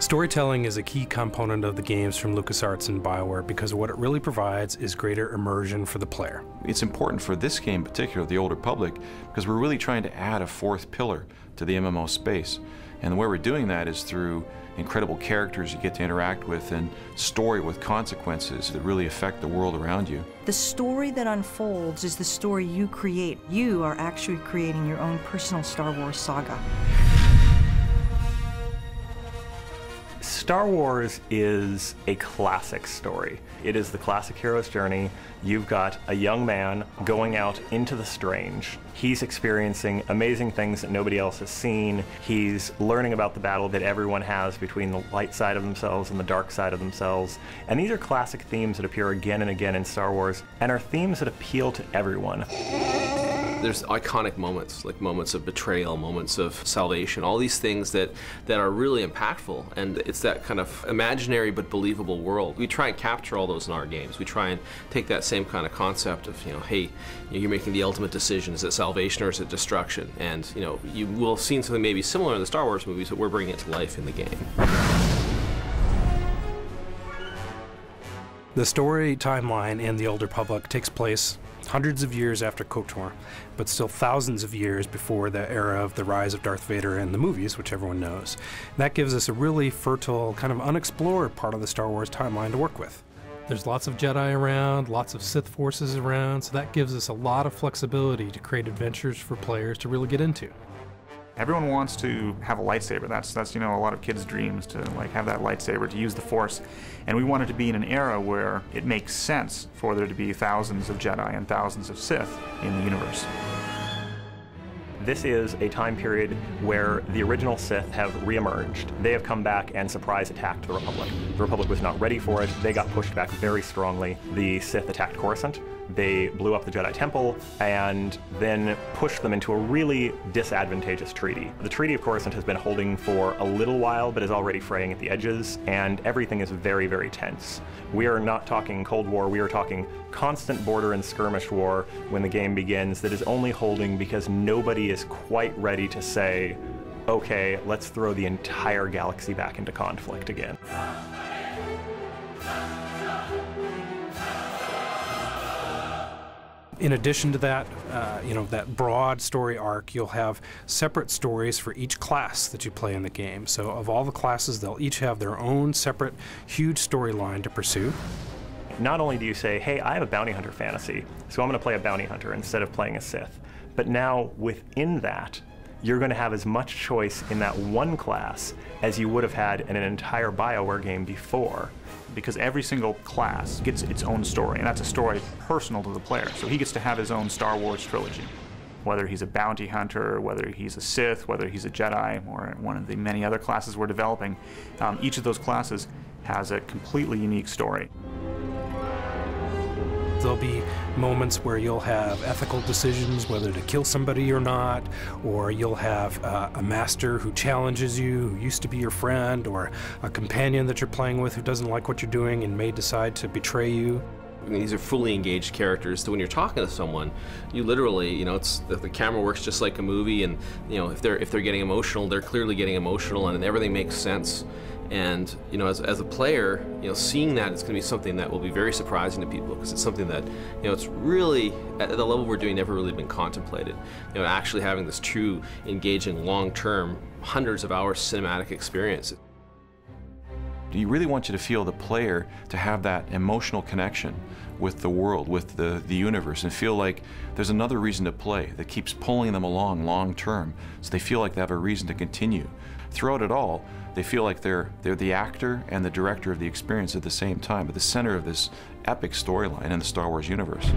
Storytelling is a key component of the games from LucasArts and BioWare because what it really provides is greater immersion for the player. It's important for this game in particular, The Old Republic, because we're really trying to add a fourth pillar to the MMO space. And the way we're doing that is through incredible characters you get to interact with and story with consequences that really affect the world around you. The story that unfolds is the story you create. You are actually creating your own personal Star Wars saga. Star Wars is a classic story. It is the classic hero's journey. You've got a young man going out into the strange. He's experiencing amazing things that nobody else has seen. He's learning about the battle that everyone has between the light side of themselves and the dark side of themselves. And these are classic themes that appear again and again in Star Wars and are themes that appeal to everyone. There's iconic moments, like moments of betrayal, moments of salvation, all these things that are really impactful, and it's that kind of imaginary but believable world. We try and capture all those in our games. We try and take that same kind of concept of, hey, you're making the ultimate decision. Is it salvation or is it destruction? And, you will have seen something maybe similar in the Star Wars movies, but we're bringing it to life in the game. The story timeline in The Old Republic takes place hundreds of years after KOTOR, but still thousands of years before the era of the rise of Darth Vader in the movies, which everyone knows. That gives us a really fertile, kind of unexplored part of the Star Wars timeline to work with. There's lots of Jedi around, lots of Sith forces around, so that gives us a lot of flexibility to create adventures for players to really get into. Everyone wants to have a lightsaber. That's a lot of kids' dreams, to have that lightsaber, to use the Force. And we want it to be in an era where it makes sense for there to be thousands of Jedi and thousands of Sith in the universe. This is a time period where the original Sith have reemerged. They have come back and surprise attacked the Republic. The Republic was not ready for it. They got pushed back very strongly. The Sith attacked Coruscant. They blew up the Jedi Temple and then pushed them into a really disadvantageous treaty. The Treaty of Coruscant has been holding for a little while, but is already fraying at the edges, and everything is very, very tense. We are not talking Cold War, we are talking constant border and skirmish war when the game begins that is only holding because nobody is quite ready to say, okay, let's throw the entire galaxy back into conflict again. In addition to that, that broad story arc, you'll have separate stories for each class that you play in the game. So of all the classes, they'll each have their own separate, huge storyline to pursue. Not only do you say, hey, I have a bounty hunter fantasy, so I'm going to play a bounty hunter instead of playing a Sith, but now within that, you're going to have as much choice in that one class as you would have had in an entire BioWare game before. Because every single class gets its own story, and that's a story personal to the player. So he gets to have his own Star Wars trilogy. Whether he's a bounty hunter, whether he's a Sith, whether he's a Jedi, or one of the many other classes we're developing, each of those classes has a completely unique story. There'll be moments where you'll have ethical decisions, whether to kill somebody or not, or you'll have a master who challenges you, who used to be your friend, or a companion that you're playing with who doesn't like what you're doing and may decide to betray you. These are fully engaged characters, so when you're talking to someone, you literally, the camera works just like a movie, and if they're getting emotional, they're clearly getting emotional, and everything makes sense. And as a player, seeing that is going to be something that will be very surprising to people, because it's something that it's really at the level we're doing never really been contemplated. Actually having this true, engaging, long-term, hundreds of hours cinematic experience. You really want you to feel the player to have that emotional connection with the world, with the universe, and feel like there's another reason to play that keeps pulling them along long term, so they feel like they have a reason to continue. Throughout it all, they feel like they're the actor and the director of the experience at the same time, at the center of this epic storyline in the Star Wars universe.